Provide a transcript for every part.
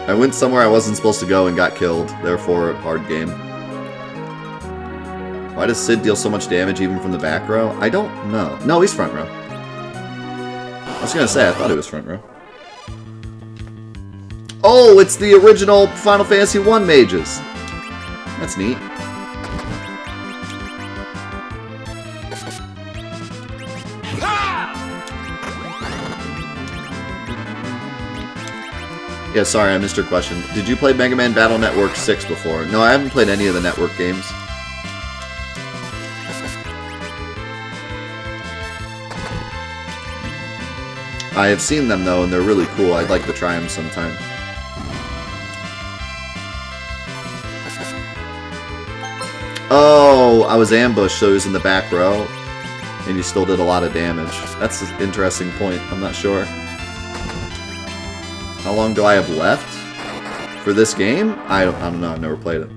I went somewhere I wasn't supposed to go and got killed. Therefore, hard game. Why does Sid deal so much damage even from the back row? I don't know. No, he's front row. I was gonna say, I thought he was front row. Oh, it's the original Final Fantasy 1 mages. That's neat. Yeah, sorry, I missed your question. Did you play Mega Man Battle Network 6 before? No, I haven't played any of the network games. I have seen them, though, and they're really cool. I'd like to try them sometime. Oh, I was ambushed, so he was in the back row, and you still did a lot of damage. That's an interesting point. I'm not sure. How long do I have left for this game? I don't know. I've never played it.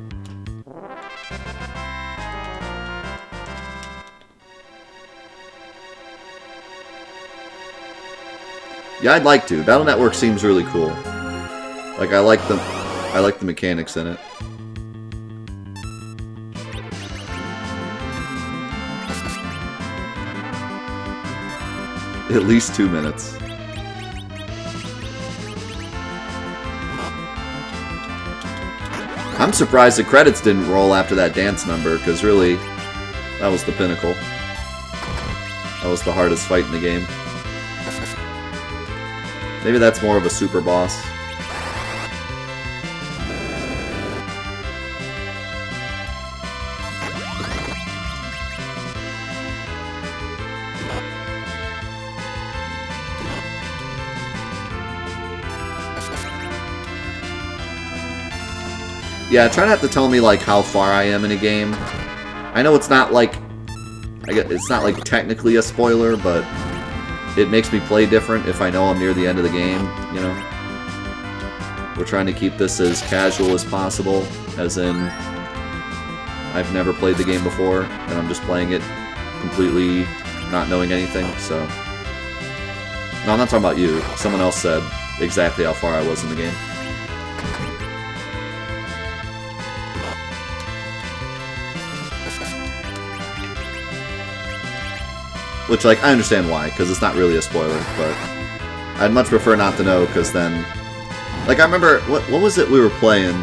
Yeah, I'd like to. Battle Network seems really cool. Like I like the mechanics in it. At least 2 minutes. I'm surprised the credits didn't roll after that dance number, because really, that was the pinnacle. That was the hardest fight in the game. Maybe that's more of a super boss. Yeah, try not to tell me like how far I am in a game. I know it's not like it's not like technically a spoiler, but it makes me play different if I know I'm near the end of the game, you know? We're trying to keep this as casual as possible, as in I've never played the game before, and I'm just playing it completely not knowing anything, so... No, I'm not talking about you. Someone else said exactly how far I was in the game. Which, like, I understand why, because it's not really a spoiler, but I'd much prefer not to know, because then... Like, I remember, what was it we were playing?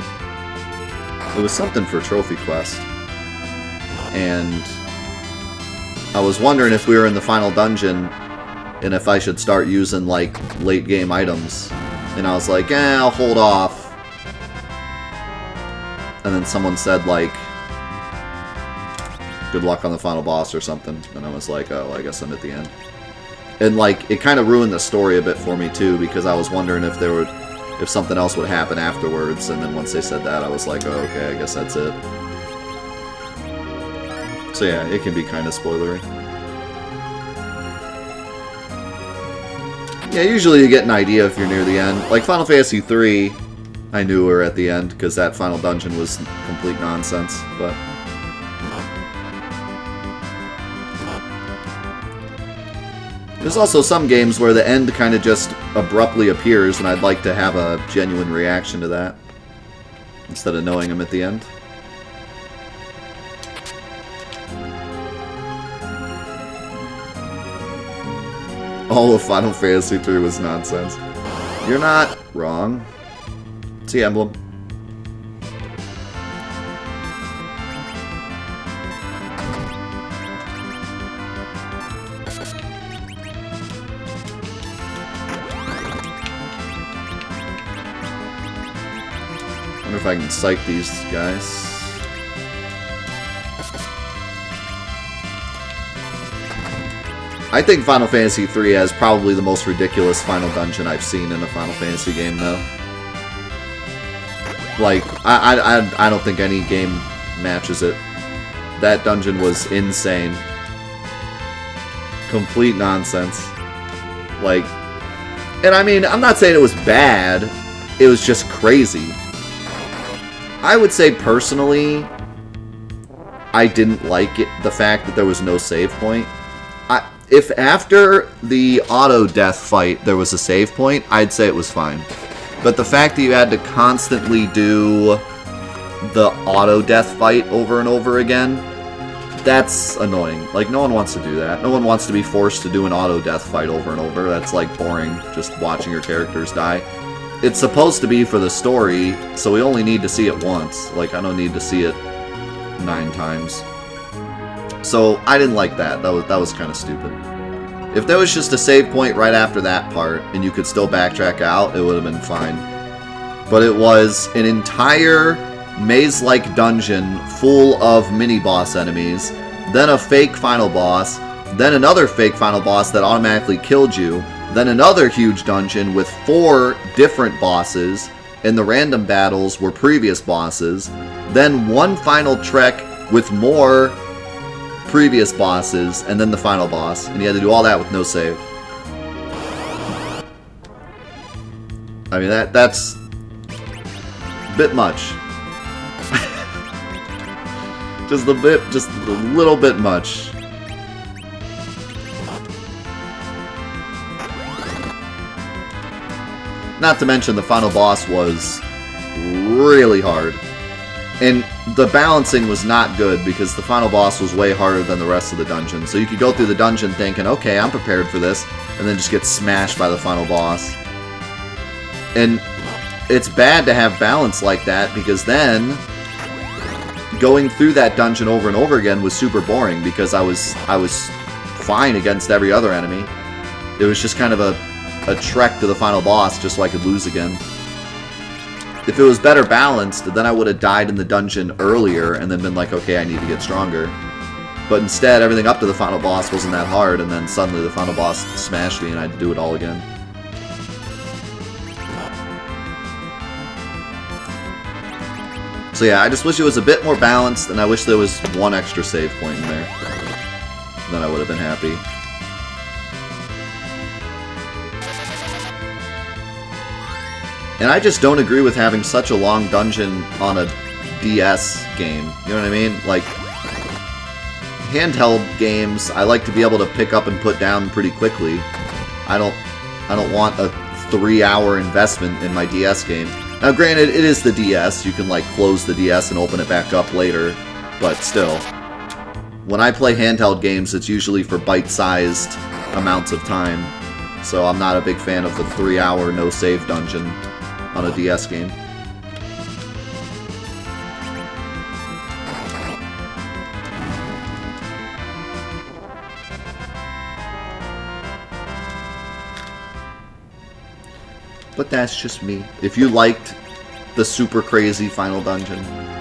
It was something for Trophy Quest. And I was wondering if we were in the final dungeon, and if I should start using, like, late-game items. And I was like, I'll hold off. And then someone said, like... good luck on the final boss or something, and I was like, oh, I guess I'm at the end. And like, it kind of ruined the story a bit for me too, because I was wondering if if something else would happen afterwards, and then once they said that, I was like, oh, okay, I guess that's it. So yeah, it can be kind of spoilery. Yeah, usually you get an idea if you're near the end. Like Final Fantasy 3, I knew we were at the end, because that final dungeon was complete nonsense, but... There's also some games where the end kind of just abruptly appears, and I'd like to have a genuine reaction to that, instead of knowing I'm at the end. All of Final Fantasy 3 was nonsense. You're not wrong. It's the emblem. I wonder if I can psych these guys. I think Final Fantasy 3 has probably the most ridiculous final dungeon I've seen in a Final Fantasy game, though. Like, I don't think any game matches it. That dungeon was insane. Complete nonsense. Like, and I mean, I'm not saying it was bad. It was just crazy. I would say, personally, I didn't like it, the fact that there was no save point. If after the auto-death fight there was a save point, I'd say it was fine. But the fact that you had to constantly do the auto-death fight over and over again, that's annoying. Like, no one wants to do that. No one wants to be forced to do an auto-death fight over and over. That's, like, boring, just watching your characters die. It's supposed to be for the story, so we only need to see it once. Like, I don't need to see it 9 times. So, I didn't like that. That was kind of stupid. If there was just a save point right after that part, and you could still backtrack out, it would have been fine. But it was an entire maze-like dungeon full of mini-boss enemies, then a fake final boss, then another fake final boss that automatically killed you, then another huge dungeon with 4 different bosses, and the random battles were previous bosses, then one final trek with more previous bosses, and then the final boss, and you had to do all that with no save. I mean, that's a bit much. just a little bit much. Not to mention the final boss was really hard. And the balancing was not good because the final boss was way harder than the rest of the dungeon. So you could go through the dungeon thinking, okay, I'm prepared for this, and then just get smashed by the final boss. And it's bad to have balance like that because then going through that dungeon over and over again was super boring because I was fine against every other enemy. It was just kind of a trek to the final boss just so I could lose again. If it was better balanced, then I would have died in the dungeon earlier and then been like, okay, I need to get stronger. But instead, everything up to the final boss wasn't that hard, and then suddenly the final boss smashed me and I had to do it all again. So yeah, I just wish it was a bit more balanced, and I wish there was one extra save point in there. Then I would have been happy. And I just don't agree with having such a long dungeon on a DS game. You know what I mean? Like, handheld games, I like to be able to pick up and put down pretty quickly. I don't want a 3-hour investment in my DS game. Now, granted, it is the DS. You can, like, close the DS and open it back up later. But still, when I play handheld games, it's usually for bite-sized amounts of time. So I'm not a big fan of the 3-hour no-save dungeon on a DS game. But that's just me. If you liked the super crazy final dungeon,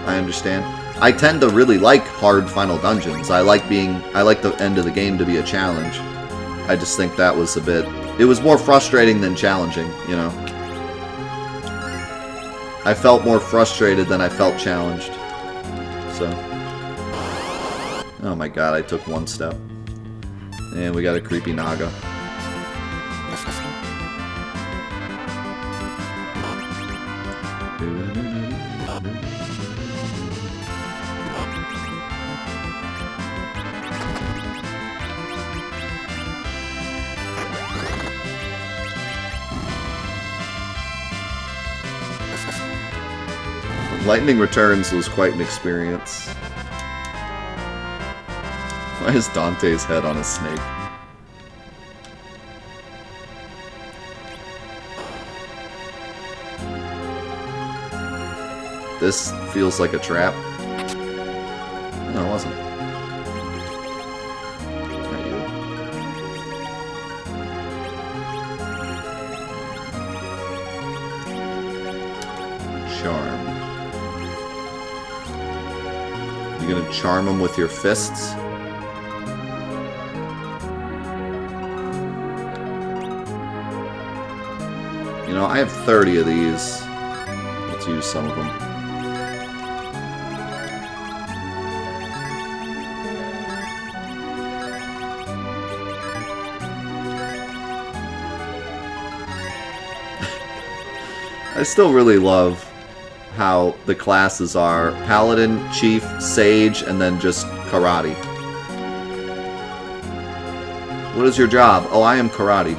I understand. I tend to really like hard final dungeons. I like the end of the game to be a challenge. I just think that was it was more frustrating than challenging, you know. I felt more frustrated than I felt challenged. So. Oh my god, I took one step. And we got a creepy Naga. Lightning Returns was quite an experience. Why is Dante's head on a snake? This feels like a trap. No, it wasn't. Not you. Charm. You gonna charm him with your fists? You know, I have 30 of these. Let's use some of them. I still really love how the classes are Paladin, Chief, Sage, and then just Karate. What is your job? Oh, I am Karate.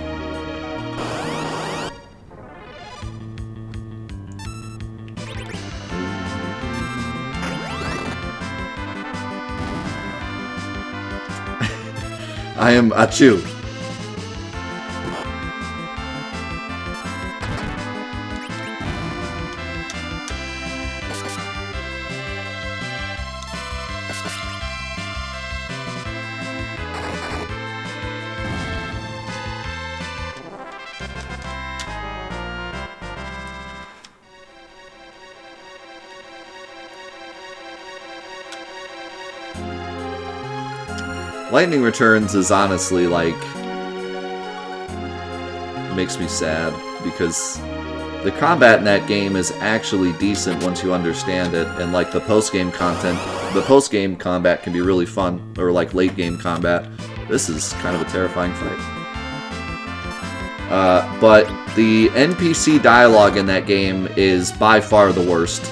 I am Achu. Lightning Returns is honestly, like, makes me sad, because the combat in that game is actually decent once you understand it, and, like, the post-game content, the post-game combat can be really fun, or, like, late-game combat. This is kind of a terrifying fight. But the NPC dialogue in that game is by far the worst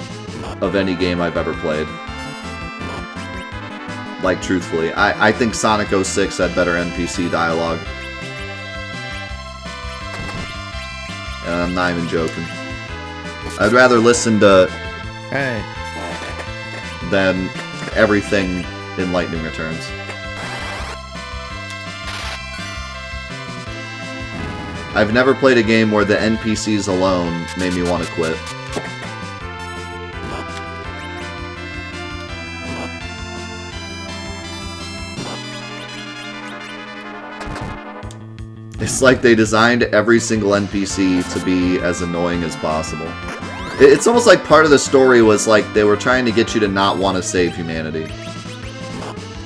of any game I've ever played. Like, truthfully. I think Sonic 06 had better NPC dialogue. And I'm not even joking. I'd rather listen to... Hey. than everything in Lightning Returns. I've never played a game where the NPCs alone made me want to quit. It's like they designed every single NPC to be as annoying as possible. It's almost like part of the story was like they were trying to get you to not want to save humanity.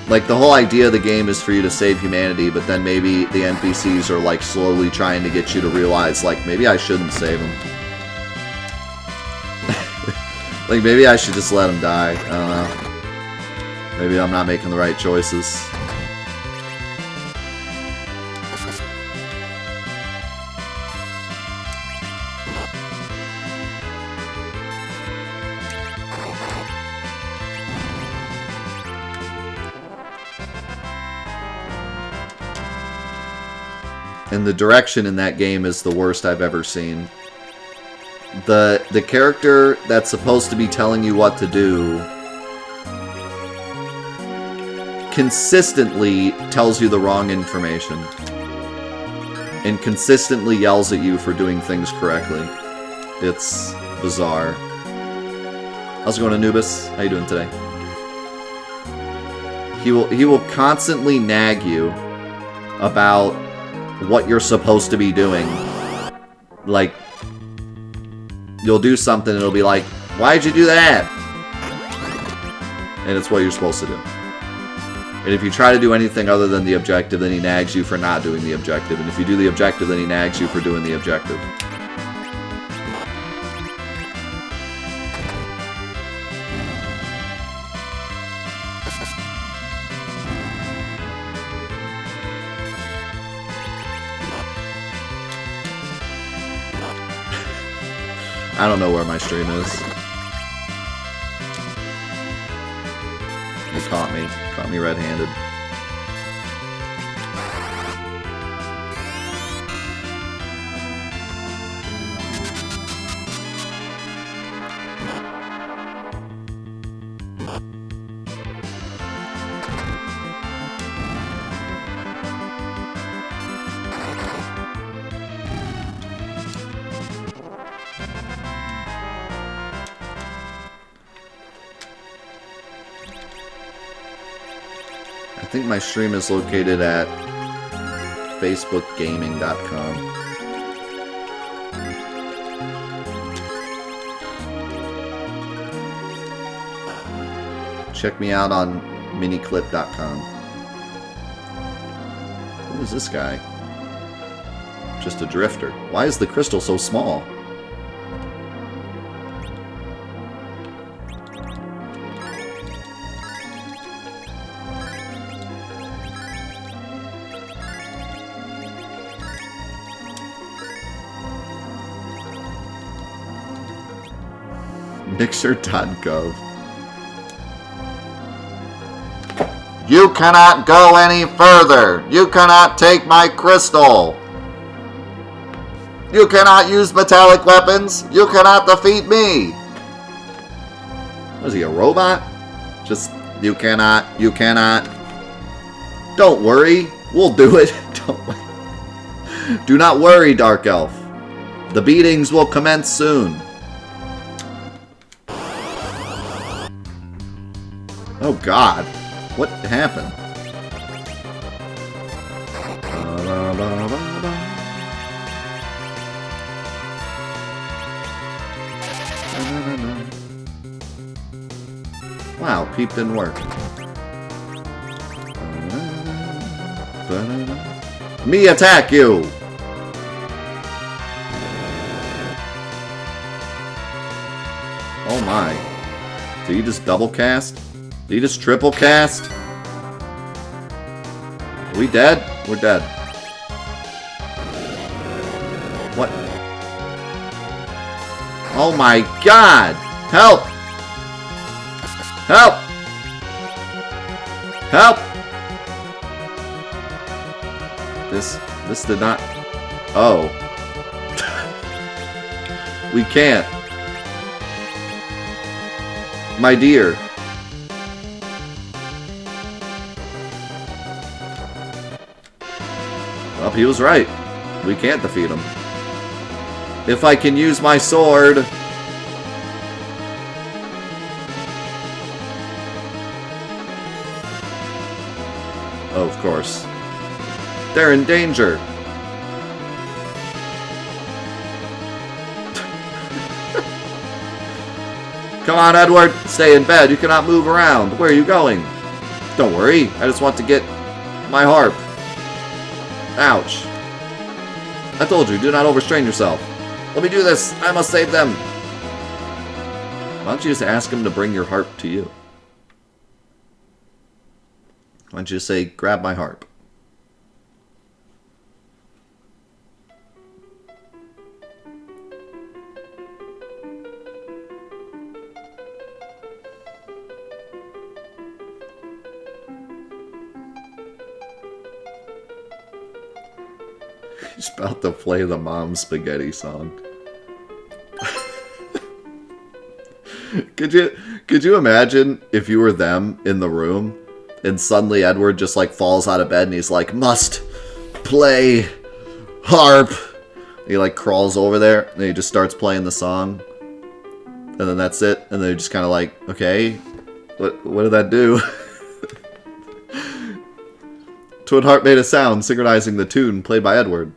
Like, the whole idea of the game is for you to save humanity, but then maybe the NPCs are like slowly trying to get you to realize, like, maybe I shouldn't save them. Like, maybe I should just let them die. I don't know. Maybe I'm not making the right choices. And the direction in that game is the worst I've ever seen. The character that's supposed to be telling you what to do consistently tells you the wrong information. And consistently yells at you for doing things correctly. It's bizarre. How's it going, Anubis? How you doing today? He will constantly nag you about what you're supposed to be doing. Like, you'll do something and it'll be like, why'd you do that? And it's what you're supposed to do. And if you try to do anything other than the objective, then he nags you for not doing the objective. And if you do the objective, then he nags you for doing the objective. I don't know where my stream is. You caught me. Caught me red-handed. I think my stream is located at facebookgaming.com. Check me out on miniclip.com. Who is this guy? Just a drifter. Why is the crystal so small? Mixer.gov. You cannot go any further. You cannot take my crystal. You cannot use metallic weapons. You cannot defeat me. Was he, a robot? Just, you cannot, you cannot. Don't worry. We'll do it. Do not worry, Dark Elf. The beatings will commence soon. Oh God, what happened? Wow, peep didn't work. Me attack you! Oh my. Did he just double cast? Did he just triple cast? Are we dead? We're dead. What? Oh my God! Help! Help! Help! This did not... Oh. We can't. My dear. Well, he was right. We can't defeat him. If I can use my sword... Oh, of course. They're in danger. Come on, Edward. Stay in bed. You cannot move around. Where are you going? Don't worry. I just want to get my harp. Ouch. I told you, do not overstrain yourself. Let me do this. I must save them. Why don't you just ask him to bring your harp to you? Why don't you just say, grab my harp? He's about to play the Mom Spaghetti song. Could you imagine if you were them in the room and suddenly Edward just like falls out of bed and he's like, must play harp. He like crawls over there and he just starts playing the song. And then that's it. And then you're just kind of like, okay, what did that do? Twin Harp made a sound synchronizing the tune played by Edward.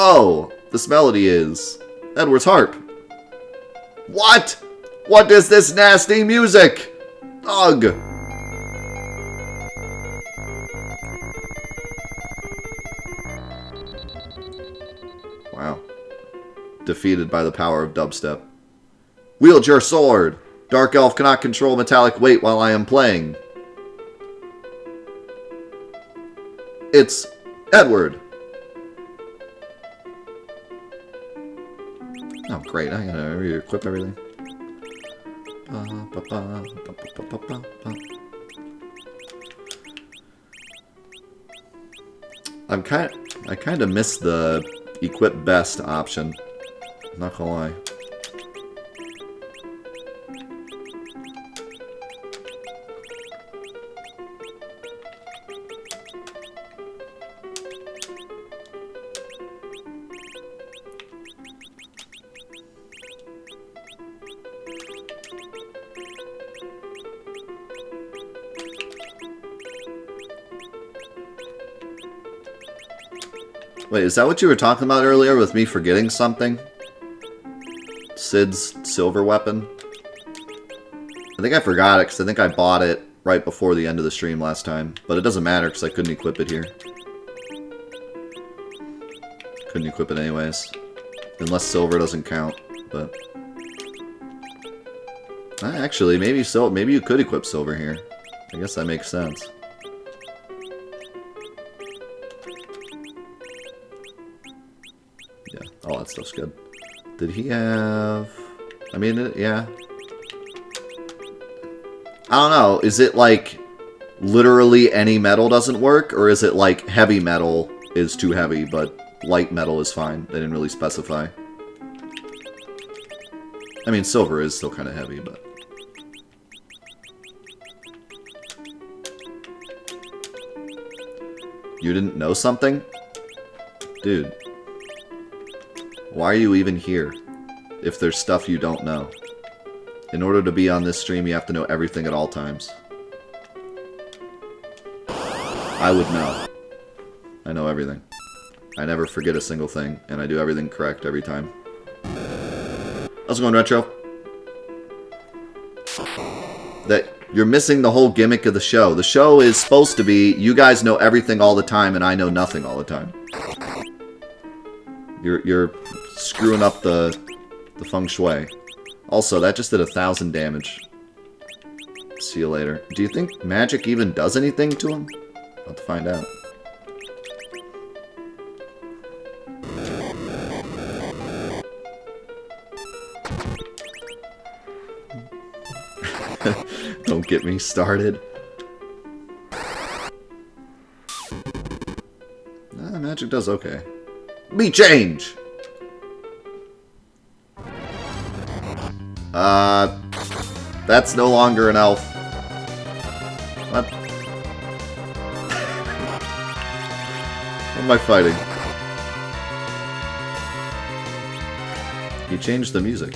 Oh, this melody is Edward's harp. What? What is this nasty music? Ugh. Wow. Defeated by the power of dubstep. Wield your sword. Dark Elf cannot control metallic weight while I am playing. It's Edward. Oh, great. I gotta re-equip everything. I kind of miss the equip best option. Not gonna lie. Wait, is that what you were talking about earlier with me forgetting something? Sid's silver weapon? I think I forgot it because I think I bought it right before the end of the stream last time. But it doesn't matter because I couldn't equip it here. Couldn't equip it anyways. Unless silver doesn't count, but... Actually, maybe you could equip silver here. I guess that makes sense. Yeah, all that stuff's good. Did he have... I mean, yeah. I don't know. Is it like literally any metal doesn't work? Or is it like heavy metal is too heavy, but light metal is fine? They didn't really specify. I mean, silver is still kind of heavy, but... You didn't know something? Dude. Why are you even here? If there's stuff you don't know. In order to be on this stream, you have to know everything at all times. I would know. I know everything. I never forget a single thing, and I do everything correct every time. How's it going, Retro? That you're missing the whole gimmick of the show. The show is supposed to be, you guys know everything all the time, and I know nothing all the time. You're screwing up the feng shui. Also, that just did 1,000 damage. See you later. Do you think magic even does anything to him? I'll have to find out. Don't get me started. Magic does okay. Me change! That's no longer an elf. What? What am I fighting? You changed the music.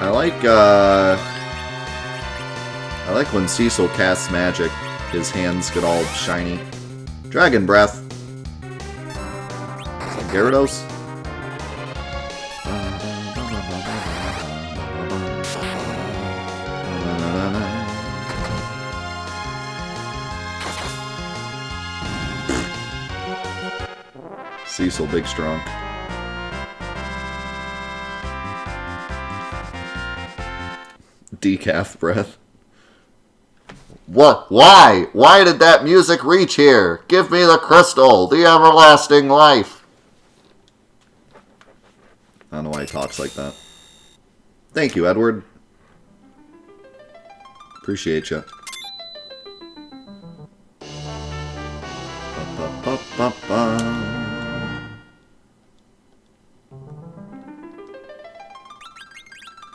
I like when Cecil casts magic, his hands get all shiny. Dragon Breath. Is that Gyarados? Cecil, big strong. Decaf breath. What? Why? Why did that music reach here? Give me the crystal, the everlasting life. I don't know why he talks like that. Thank you, Edward. Appreciate you.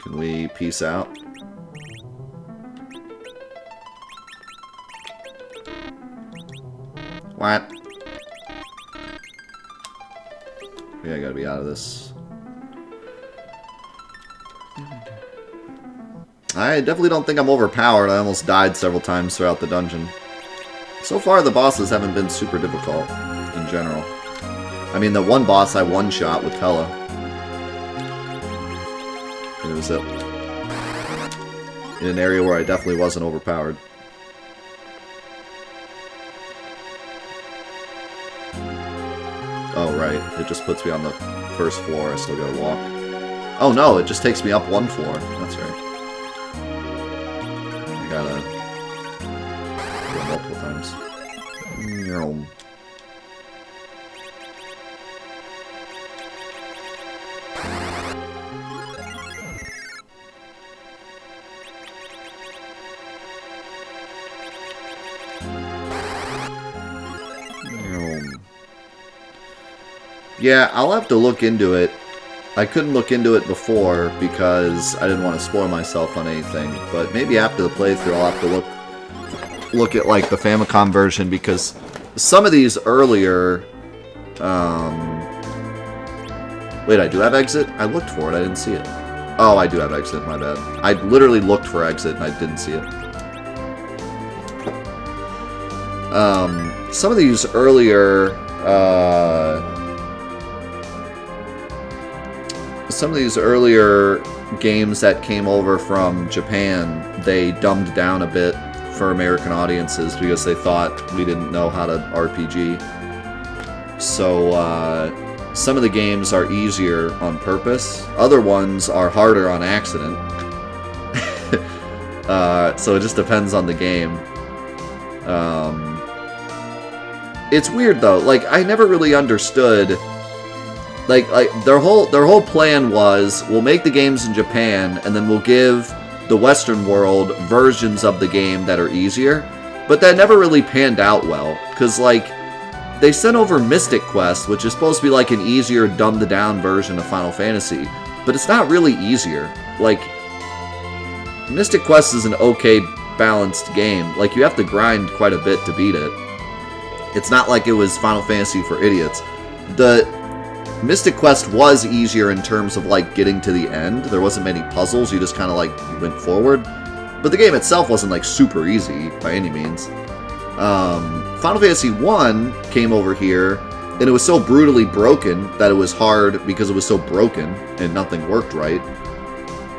Can we peace out? What? Yeah, I gotta be out of this. I definitely don't think I'm overpowered. I almost died several times throughout the dungeon. So far, the bosses haven't been super difficult, in general. I mean, the one boss I one-shot with Hella. And it was it. In an area where I definitely wasn't overpowered. Oh, right. It just puts me on the first floor. I still gotta walk. Oh, no. It just takes me up one floor. That's right. I gotta go multiple times. Yeah, I'll have to look into it. I couldn't look into it before because I didn't want to spoil myself on anything. But maybe after the playthrough, I'll have to look at like the Famicom version because some of these earlier. Wait, I do have exit? I looked for it. I didn't see it. Oh, I do have exit. My bad. I literally looked for exit and I didn't see it. Some of these earlier. Some of these earlier games that came over from Japan, they dumbed down a bit for American audiences because they thought we didn't know how to RPG. So, some of the games are easier on purpose. Other ones are harder on accident. So it just depends on the game. It's weird though. Like, I never really understood. Like their whole plan was, we'll make the games in Japan, and then we'll give the Western world versions of the game that are easier. But that never really panned out well, because like they sent over Mystic Quest, which is supposed to be like an easier, dumbed down version of Final Fantasy, but it's not really easier. Like, Mystic Quest is an okay balanced game. Like, you have to grind quite a bit to beat it. It's not like it was Final Fantasy for idiots. The Mystic Quest was easier in terms of, like, getting to the end. There wasn't many puzzles. You just kind of, like, went forward. But the game itself wasn't, like, super easy by any means. Final Fantasy 1 came over here, and it was so brutally broken that it was hard because it was so broken and nothing worked right.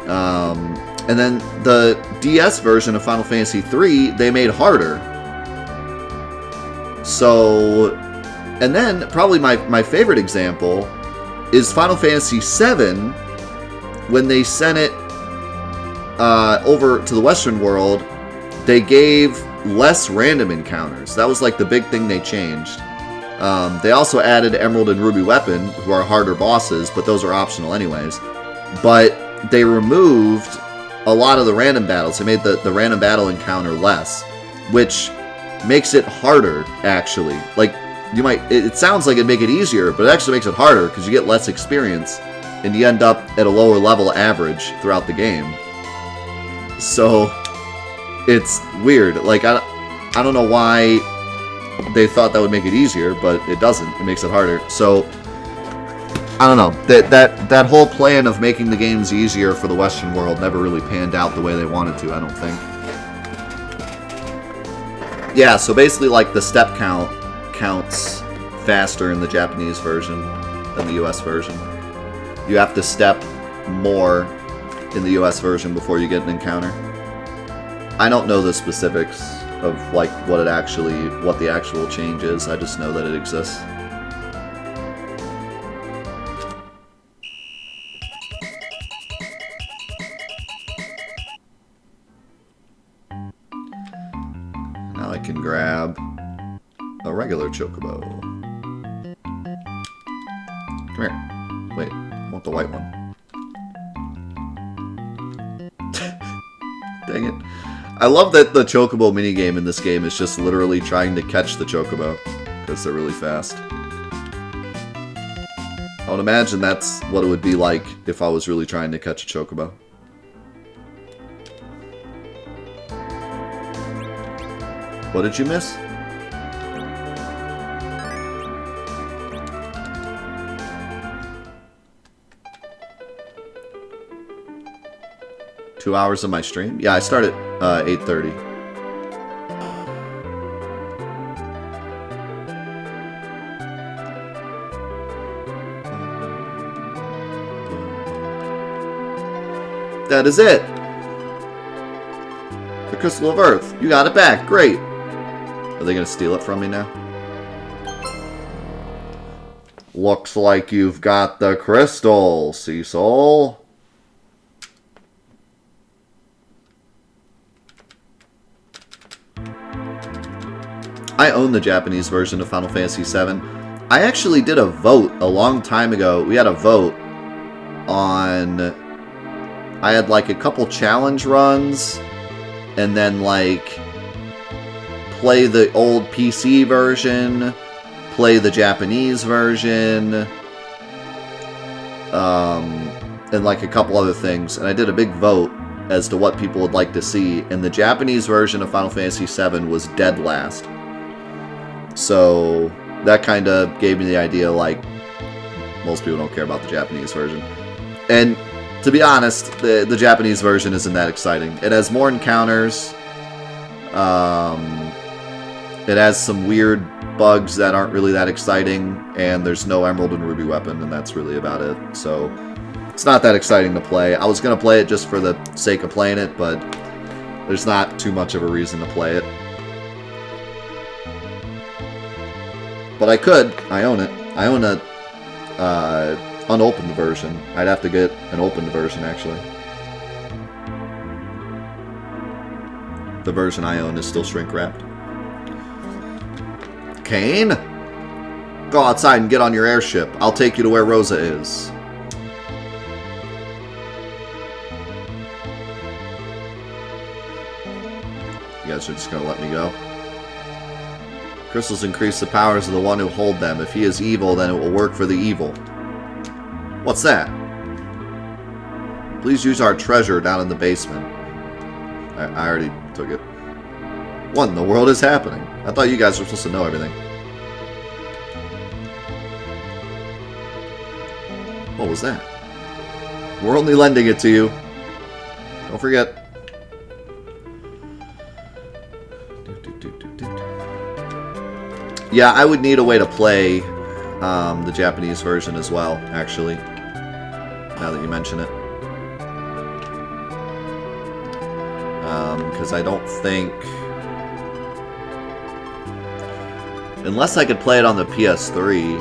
And then the DS version of Final Fantasy 3, they made harder. So, and then probably my favorite example is Final Fantasy 7, when they sent it over to the Western world, they gave less random encounters. That was like the big thing they changed. They also added Emerald and Ruby Weapon, who are harder bosses, but those are optional anyways. But they removed a lot of the random battles. They made the random battle encounter less, which makes it harder, actually. Like, you might, it sounds like it'd make it easier, but it actually makes it harder because you get less experience and you end up at a lower level average throughout the game. So it's weird. Like, I don't know why they thought that would make it easier, but it doesn't. It makes it harder. So I don't know. That whole plan of making the games easier for the Western world never really panned out the way they wanted to, I don't think. Yeah, so basically, like, the step count counts faster in the Japanese version than the US version. You have to step more in the US version before you get an encounter. I don't know the specifics of, like, what the actual change is. I just know that it exists. Now I can grab a regular Chocobo. Come here. Wait, I want the white one. Dang it. I love that the Chocobo minigame in this game is just literally trying to catch the Chocobo, because they're really fast. I would imagine that's what it would be like if I was really trying to catch a Chocobo. What did you miss? Two hours of my stream? Yeah, I start at 8:30. That is it. The Crystal of Earth. You got it back. Great. Are they going to steal it from me now? Looks like you've got the crystal, Cecil. I own the Japanese version of Final Fantasy VII. I actually did a vote a long time ago. We had a vote on... I had like a couple challenge runs, and then like play the old PC version, play the Japanese version, and like a couple other things. And I did a big vote as to what people would like to see, and the Japanese version of Final Fantasy VII was dead last. So that kind of gave me the idea, like, most people don't care about the Japanese version. And to be honest, the Japanese version isn't that exciting. It has more encounters. It has some weird bugs that aren't really that exciting, and there's no Emerald and Ruby Weapon, and that's really about it. So it's not that exciting to play. I was going to play it just for the sake of playing it, but there's not too much of a reason to play it. But I could. I own it. I own a unopened version. I'd have to get an opened version, actually. The version I own is still shrink-wrapped. Kane? Go outside and get on your airship. I'll take you to where Rosa is. You guys are just gonna let me go? Crystals increase the powers of the one who hold them. If he is evil, then it will work for the evil. What's that? Please use our treasure down in the basement. I already took it. What in the world is happening? I thought you guys were supposed to know everything. What was that? We're only lending it to you. Don't forget. Yeah, I would need a way to play the Japanese version as well, actually. Now that you mention it. Because I don't think... Unless I could play it on the PS3.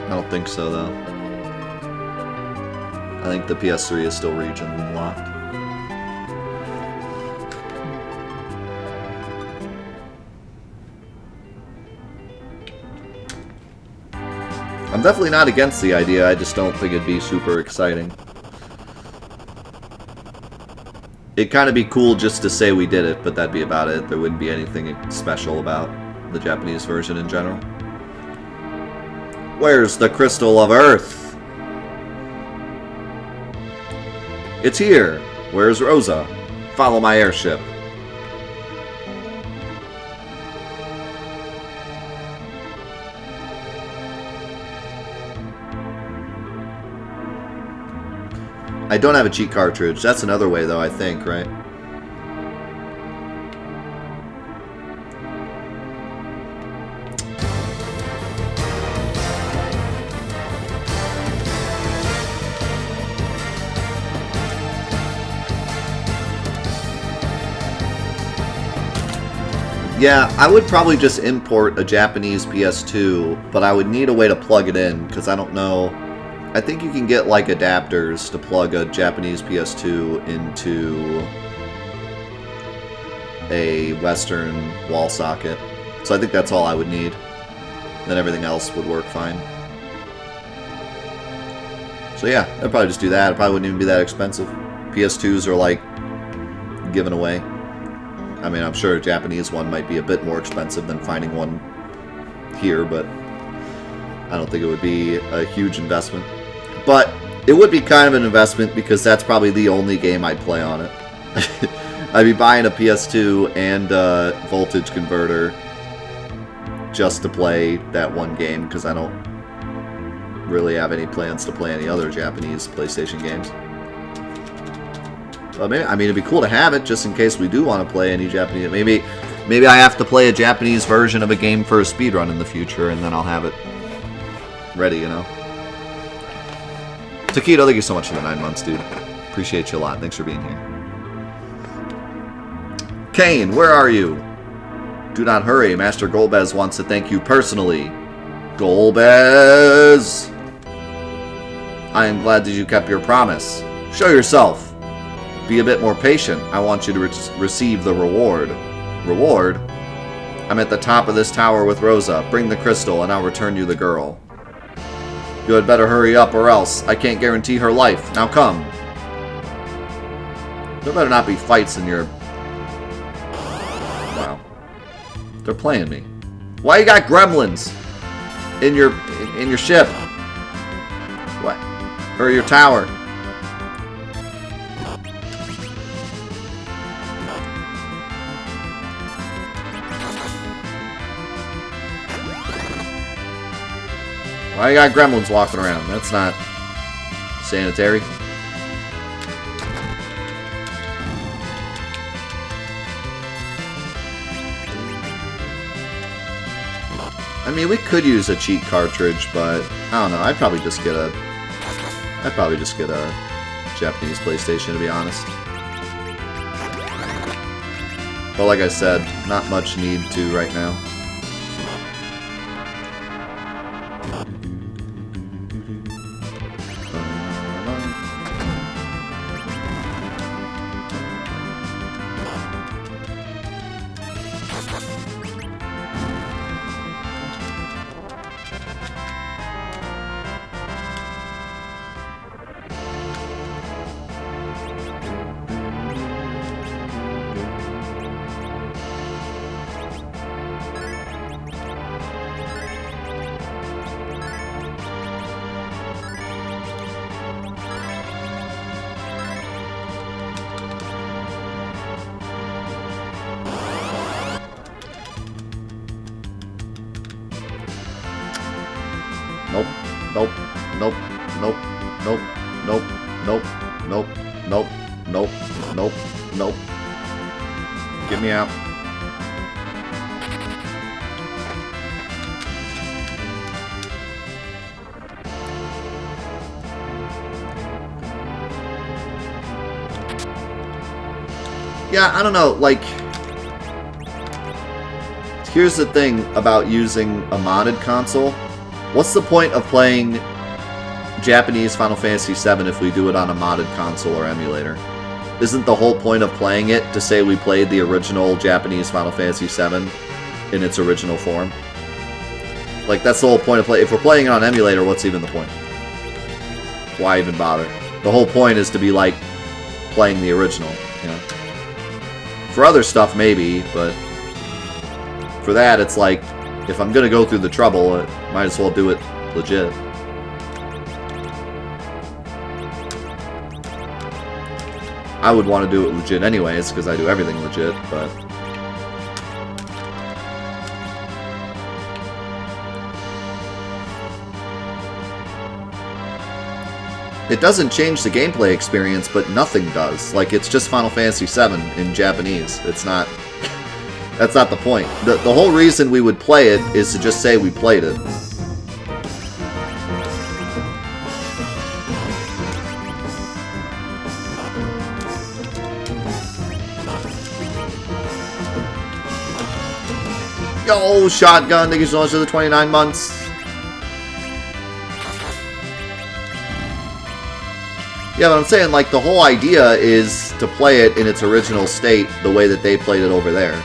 I don't think so, though. I think the PS3 is still region locked. I'm definitely not against the idea, I just don't think it'd be super exciting. It'd kind of be cool just to say we did it, but that'd be about it. There wouldn't be anything special about the Japanese version in general. Where's the Crystal of Earth? It's here. Where's Rosa? Follow my airship. I don't have a cheat cartridge. That's another way, though, I think, right? Yeah, I would probably just import a Japanese PS2, but I would need a way to plug it in, because I don't know... I think you can get, like, adapters to plug a Japanese PS2 into a Western wall socket. So I think that's all I would need. Then everything else would work fine. So yeah, I'd probably just do that. It probably wouldn't even be that expensive. PS2s are, like, given away. I mean, I'm sure a Japanese one might be a bit more expensive than finding one here, but I don't think it would be a huge investment. But it would be kind of an investment because that's probably the only game I'd play on it. I'd be buying a PS2 and a voltage converter just to play that one game because I don't really have any plans to play any other Japanese PlayStation games. But maybe, I mean, it'd be cool to have it just in case we do want to play any Japanese. Maybe I have to play a Japanese version of a game for a speedrun in the future, and then I'll have it ready, you know. Taquito, thank you so much for the 9 months, dude. Appreciate you a lot. Thanks for being here. Kane, where are you? Do not hurry. Master Golbez wants to thank you personally. Golbez! I am glad that you kept your promise. Show yourself. Be a bit more patient. I want you to receive the reward. Reward? I'm at the top of this tower with Rosa. Bring the crystal and I'll return you the girl. You had better hurry up or else. I can't guarantee her life. Now come. There better not be fights in your... Wow. They're playing me. Why you got gremlins in your ship? What? Or your tower? Why you got gremlins walking around? That's not sanitary. I mean, we could use a cheat cartridge, but I don't know. I'd probably just get a Japanese PlayStation, to be honest. But like I said, not much need to right now. Nope. Nope. Nope. Nope. Nope. Nope. Nope. Nope. Nope. Nope. Nope. Get me out. Yeah, I don't know, like... Here's the thing about using a modded console. What's the point of playing Japanese Final Fantasy VII if we do it on a modded console or emulator? Isn't the whole point of playing it to say we played the original Japanese Final Fantasy VII in its original form? Like, that's the whole point of play. If we're playing it on emulator, what's even the point? Why even bother? The whole point is to be like playing the original, you know? For other stuff, maybe, but for that, it's like, if I'm gonna go through the trouble, I might as well do it legit. I would want to do it legit anyways, because I do everything legit, but... It doesn't change the gameplay experience, but nothing does. Like, it's just Final Fantasy VII in Japanese. It's not... That's not the point. The whole reason we would play it is to just say we played it. Yo, shotgun, thank you so much for the 29 months. Yeah, but I'm saying, like, the whole idea is to play it in its original state the way that they played it over there.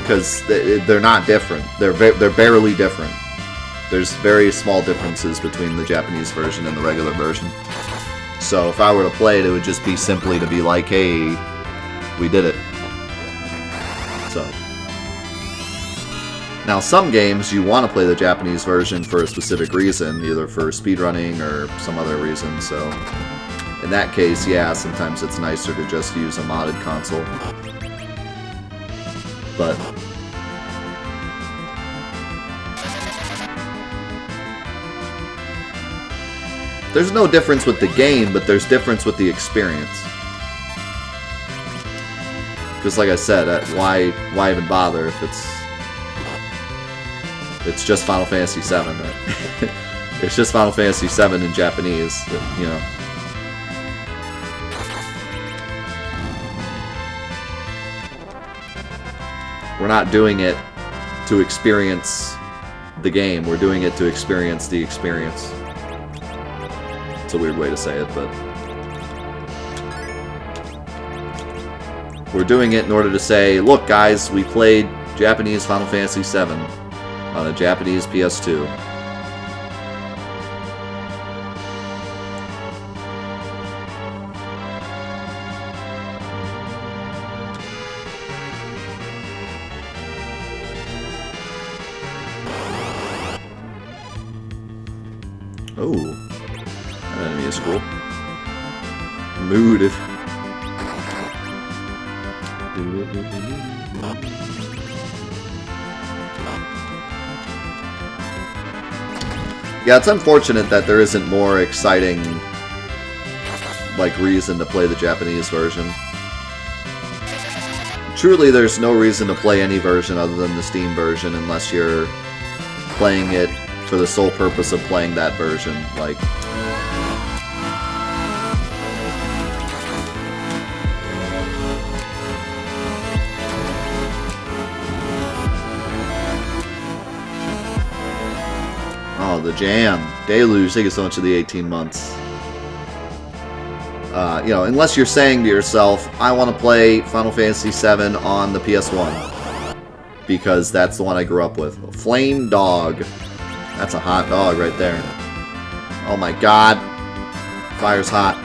Because they're not different. They're barely different. There's very small differences between the Japanese version and the regular version. So if I were to play it, it would just be simply to be like, hey, we did it. So. Now, some games you want to play the Japanese version for a specific reason, either for speedrunning or some other reason, so... In that case, yeah, sometimes it's nicer to just use a modded console. But... There's no difference with the game, but there's difference with the experience. Because like I said, why even bother if it's just Final Fantasy VII, right? It's just Final Fantasy VII in Japanese, you know. We're not doing it to experience the game, we're doing it to experience the experience. It's a weird way to say it, but... We're doing it in order to say, look guys, we played Japanese Final Fantasy VII on a Japanese PS2. Oh, that enemy is cool. Mooded. Yeah, it's unfortunate that there isn't more exciting, like, reason to play the Japanese version. Truly, there's no reason to play any version other than the Steam version unless you're playing it for the sole purpose of playing that version, like... Oh, the jam. Deluge, thank you so much for the 18 months. You know, unless you're saying to yourself, I want to play Final Fantasy VII on the PS1. Because that's the one I grew up with. Flame Dog. That's a hot dog right there. Oh my god. Fire's hot.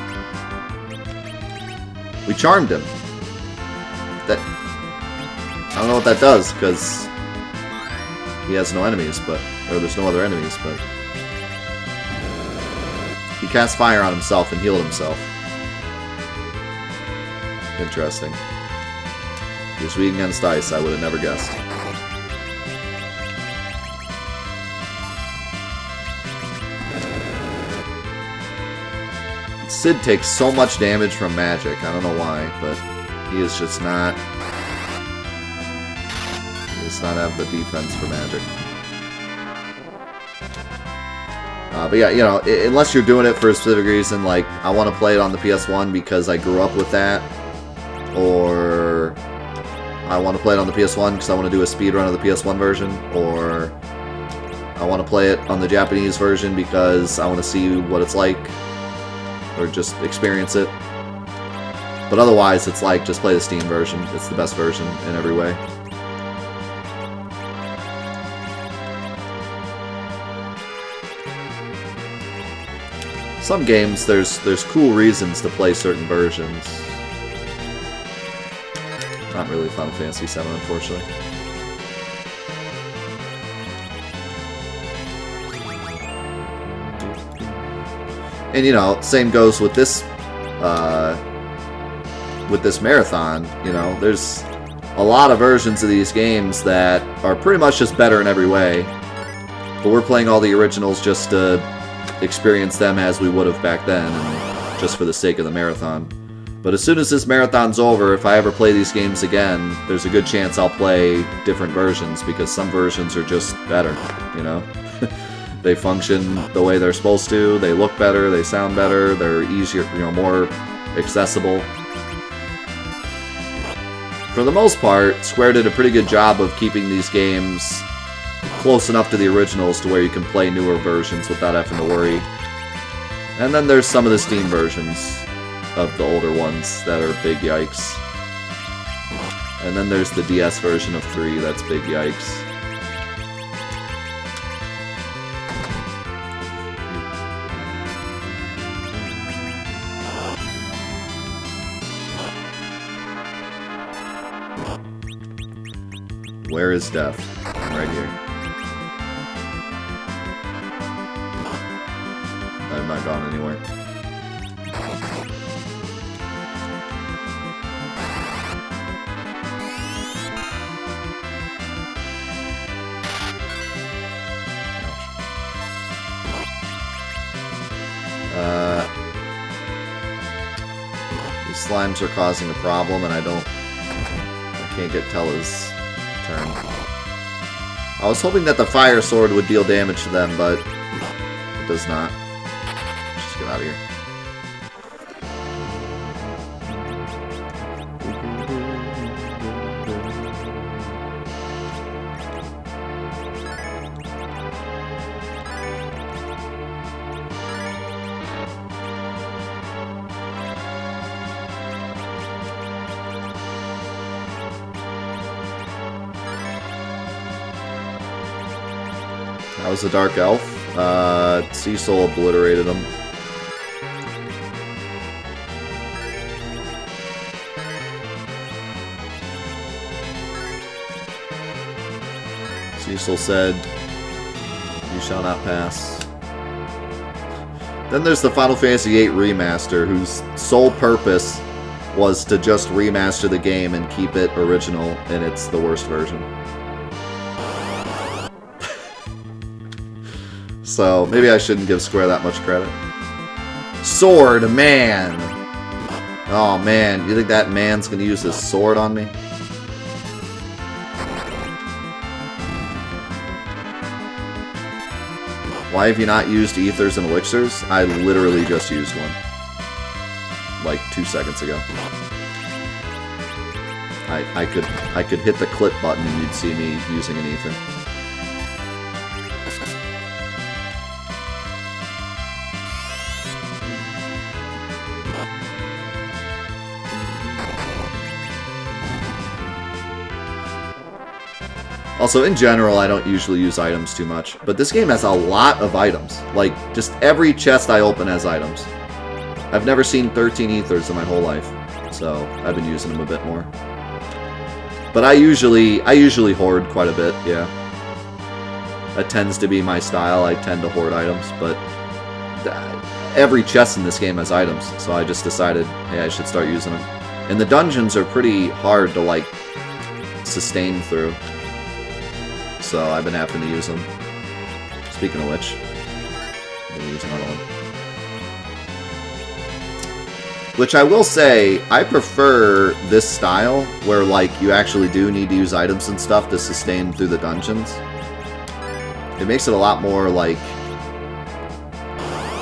We charmed him. That... I don't know what that does, because... he has no enemies, but... or there's no other enemies, but... he cast fire on himself and healed himself. Interesting. He was weak against ice, I would have never guessed. Sid takes so much damage from magic. I don't know why, but he is just not... He does not have the defense for magic. But yeah, you know, unless you're doing it for a specific reason, like, I want to play it on the PS1 because I grew up with that, or I want to play it on the PS1 because I want to do a speedrun of the PS1 version, or I want to play it on the Japanese version because I want to see what it's like, or just experience it. But otherwise, it's like, just play the Steam version. It's the best version in every way. Some games, there's cool reasons to play certain versions. Not really Final Fantasy VII, unfortunately. And you know, same goes with this marathon. You know, there's a lot of versions of these games that are pretty much just better in every way. But we're playing all the originals just to experience them as we would have back then, and just for the sake of the marathon. But as soon as this marathon's over, if I ever play these games again, there's a good chance I'll play different versions, because some versions are just better, you know? They function the way they're supposed to, they look better, they sound better, they're easier, you know, more accessible. For the most part, Square did a pretty good job of keeping these games close enough to the originals to where you can play newer versions without having to worry. And then there's some of the Steam versions of the older ones that are big yikes. And then there's the DS version of 3 that's big yikes. Where is death? I'm right here. I have not gone anywhere. These slimes are causing a problem, and I can't get Tella's turn. I was hoping that the fire sword would deal damage to them, but it does not. Just get out of here. That was a Dark Elf. Cecil obliterated him. Cecil said, "You shall not pass." Then there's the Final Fantasy VIII Remaster, whose sole purpose was to just remaster the game and keep it original, and it's the worst version. So, maybe I shouldn't give Square that much credit. Sword, man! Oh, man. You think that man's gonna use his sword on me? Why have you not used ethers and elixirs? I literally just used one. Like 2 seconds ago. I could hit the clip button and you'd see me using an ether. Also, in general, I don't usually use items too much, but this game has a lot of items. Like, just every chest I open has items. I've never seen 13 ethers in my whole life, so I've been using them a bit more. But I usually hoard quite a bit, yeah. That tends to be my style. I tend to hoard items, but every chest in this game has items, so I just decided, hey, I should start using them. And the dungeons are pretty hard to, like, sustain through. So I've been having to use them. Speaking of which, I'm going to use another one. Which I will say, I prefer this style, where, like, you actually do need to use items and stuff to sustain through the dungeons. It makes it a lot more, like...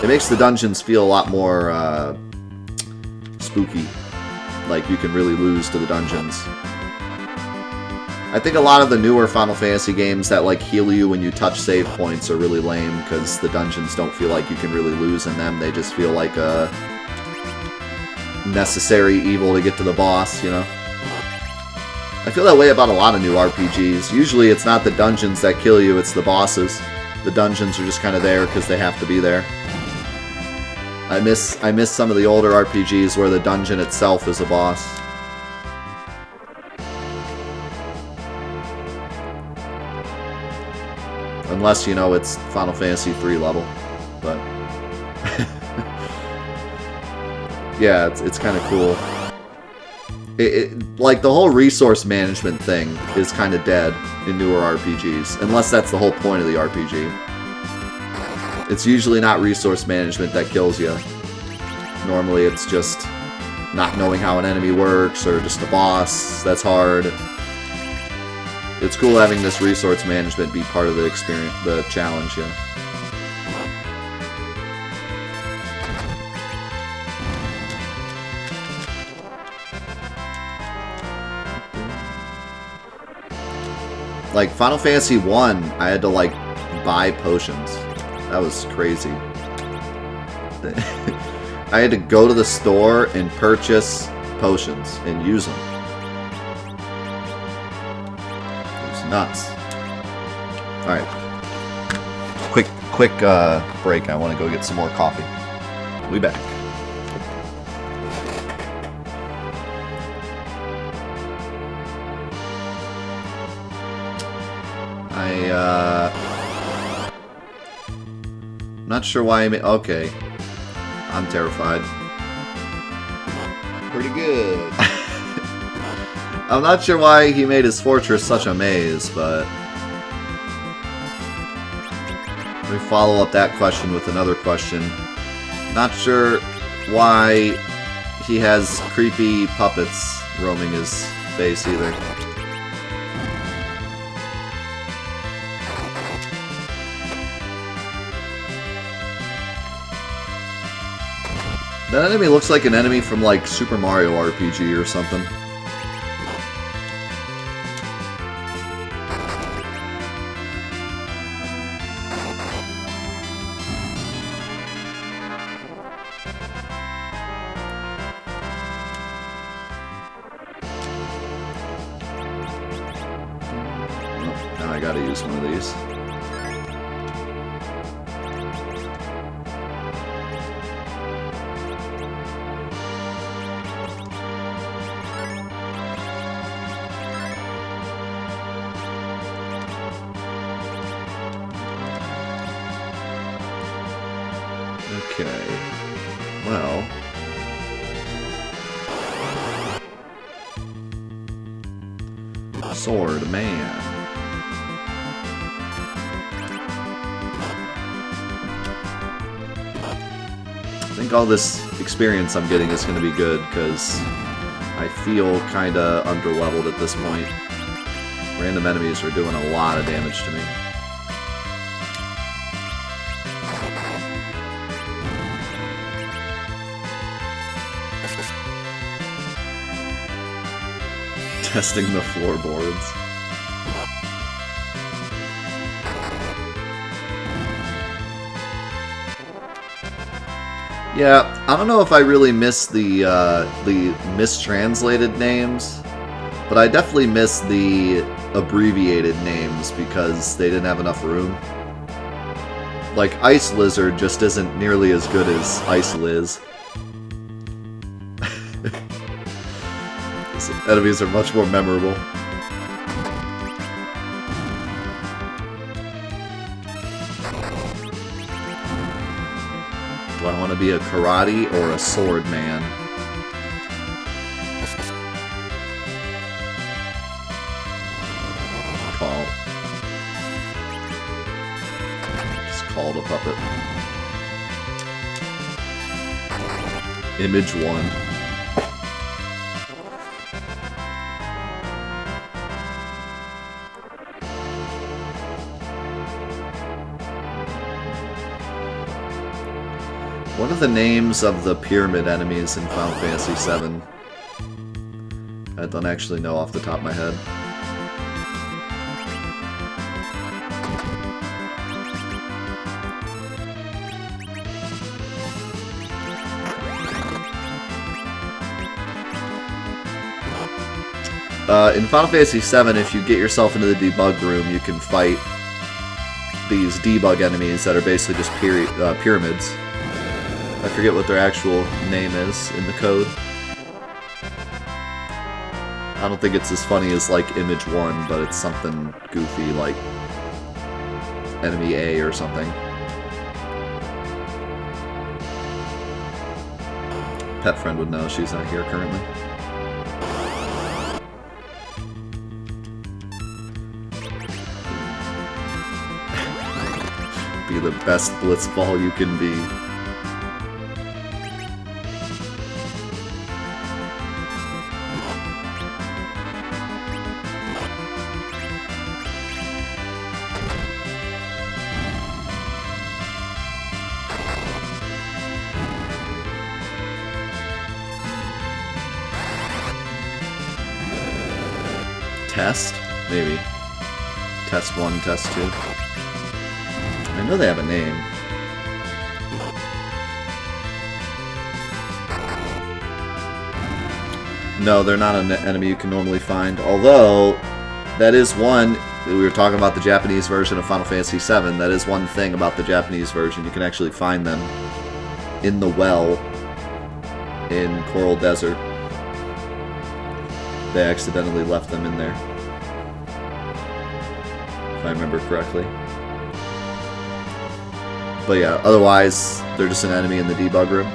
It makes the dungeons feel a lot more, spooky. Like, you can really lose to the dungeons. I think a lot of the newer Final Fantasy games that, like, heal you when you touch save points are really lame, because the dungeons don't feel like you can really lose in them. They just feel like a necessary evil to get to the boss, you know? I feel that way about a lot of new RPGs. Usually it's not the dungeons that kill you, it's the bosses. The dungeons are just kind of there because they have to be there. I miss some of the older RPGs where the dungeon itself is a boss. Unless, you know, it's Final Fantasy 3 level. But... yeah, it's kind of cool. Like, the whole resource management thing is kind of dead in newer RPGs. Unless that's the whole point of the RPG. It's usually not resource management that kills you. Normally it's just not knowing how an enemy works, or just a boss that's hard. It's cool having this resource management be part of the experience, the challenge, yeah. Like, Final Fantasy 1, I had to, like, buy potions. That was crazy. I had to go to the store and purchase potions and use them. It was nuts. Alright. Quick break. I want to go get some more coffee. We'll be back. I'm not sure why I made... Okay. I'm terrified. Pretty good. I'm not sure why he made his fortress such a maze, but... Let me follow up that question with another question. Not sure why he has creepy puppets roaming his face either. That enemy looks like an enemy from, like, Super Mario RPG or something. Oh, now I gotta use one of these. Okay, well... Sword Man. I think all this experience I'm getting is going to be good, because I feel kind of underleveled at this point. Random enemies are doing a lot of damage to me. Testing the floorboards. Yeah, I don't know if I really miss the mistranslated names, but I definitely miss the abbreviated names because they didn't have enough room. Like, Ice Lizard just isn't nearly as good as Ice Liz. Enemies are much more memorable. Do I want to be a karate or a sword man? Just called a puppet. Image 1. What are the names of the pyramid enemies in Final Fantasy VII? I don't actually know off the top of my head. In Final Fantasy VII, if you get yourself into the Debug Room, you can fight these debug enemies that are basically just pyramids. I forget what their actual name is in the code. I don't think it's as funny as, like, Image 1, but it's something goofy, like Enemy A or something. Pet friend would know, she's not here currently. Be the best blitzball you can be. Test? Maybe. Test 1, Test 2. I know they have a name. No, they're not an enemy you can normally find. Although, that is one... We were talking about the Japanese version of Final Fantasy VII. That is one thing about the Japanese version. You can actually find them in the well in Coral Desert. They accidentally left them in there, if I remember correctly. But yeah, otherwise, they're just an enemy in the debug room.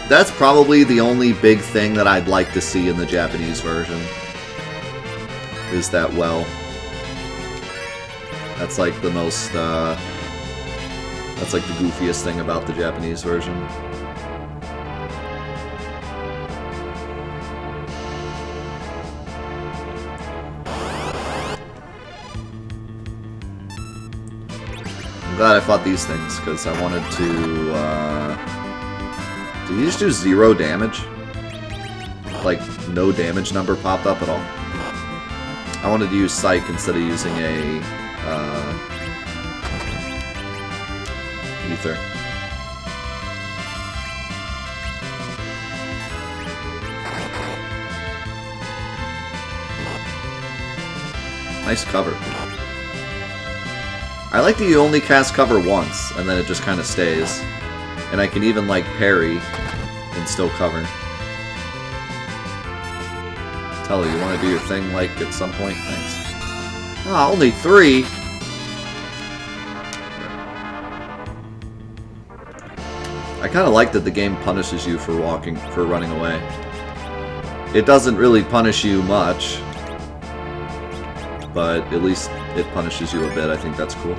That's probably the only big thing that I'd like to see in the Japanese version, is that well. That's like the most, that's like the goofiest thing about the Japanese version. I'm glad I fought these things, because I wanted to, did you just do 0 damage? Like, no damage number popped up at all? I wanted to use Psych instead of using a, Ether. Nice cover. I like that you only cast cover once, and then it just kind of stays. And I can even, like, parry and still cover. Telly, you want to do your thing, like, at some point? Thanks. Ah, only 3? I kind of like that the game punishes you for running away. It doesn't really punish you much, but at least it punishes you a bit. I think that's cool.